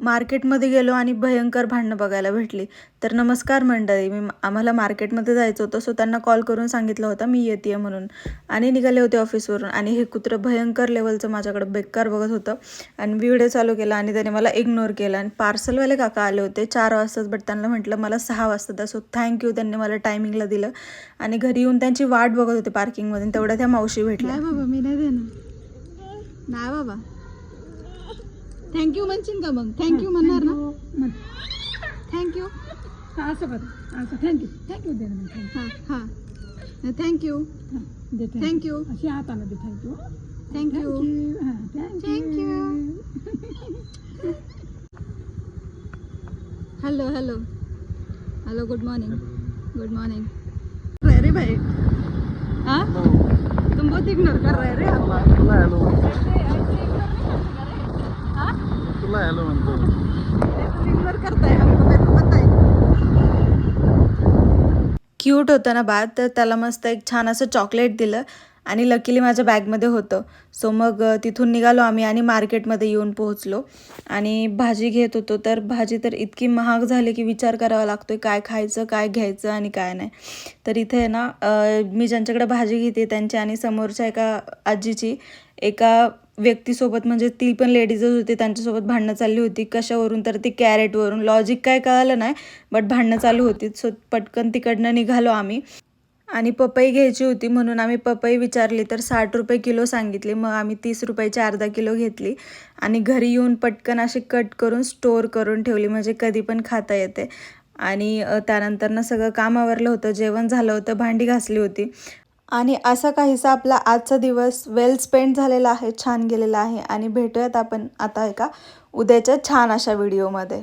मार्केटमध्ये गेलो आणि भयंकर भांडणं बघायला भेटली. तर नमस्कार मंडळी, आम्हाला मार्केटमध्ये जायचं होतं, सो त्यांना कॉल करून सांगितलं होतं मी येते म्हणून, आणि निघाले होते ऑफिसवरून. आणि हे कुत्रं भयंकर लेवलचं माझ्याकडे बेकार बघत होतं आणि व्हिडिओ चालू केला आणि त्याने मला इग्नोर केलं. आणि पार्सलवाले काका आले होते 4 वाजताच, बट त्यांना म्हटलं मला 6 वाजता द्या. सो थँक्यू, त्यांनी मला टायमिंगला दिलं. आणि घरी येऊन त्यांची वाट बघत होते पार्किंगमध्ये, तेवढ्या त्या मावशी भेटल्या. नाही बाबा, मी नाही देणार. नाही बाबा, थँक्यू म्हणशील का मग? थँक्यू म्हणणार ना? थँक्यू असं कर, असं थँक्यू थँक्यू दे ना. हां हां, थँक्यू दे थँक्यू अशी हाताला दे थँक्यू. थँक्यू हां thank you. Hello hello hello, good morning good morning. अरे भाई, हाँ तुम बहुत इग्नोर कर रहे रे. तुला हॅलो तुला हॅलो म्हणतो. इग्नोर करताय हमको, मेरे को पता है. क्यूट होतं ना बाळ, तर त्याला मस्त एक छान असं चॉकलेट दिलं आणि लकीली माझ्या बॅगमध्ये होतं. सो मग तिथून निघालो आम्ही आणि मार्केटमध्ये येऊन पोहोचलो आणि भाजी घेत होतो. तर भाजी तर इतकी महाग झाली की विचार करावा लागतोय काय खायचं, काय घ्यायचं आणि काय नाही. तर इथे ना मी ज्यांच्याकडे भाजी घेते त्यांची आणि समोरच्या एका आजीची एका व्यक्तीसोबत, म्हणजे ती पण लेडीजच होती, त्यांच्यासोबत भांडणं चालली होती. कशावरून? तर ती कॅरेटवरून. लॉजिक काय कळालं नाही, बट भांडणं चालू होती. सो पटकन तिकडनं निघालो आम्ही. आणि पपई घ्यायची होती म्हणून आम्ही पपई विचारली तर 60 रुपये किलो सांगितली. मग आम्ही 30 रुपयाची अर्धा किलो घेतली आणि घरी येऊन पटकन अशी कट करून स्टोअर करून ठेवली, म्हणजे कधी पण खाता येते. आणि त्यानंतर सगळं काम आवरलं होतं, जेवण झालं होतं, भांडी घासली होती. आणि असा काहीसा आपला आजचा दिवस वेल स्पेंड झालेला आहे, छान गेलेला आहे. आणि भेटूयात आपण आता एका उद्याच्या छान अशा व्हिडिओमध्ये.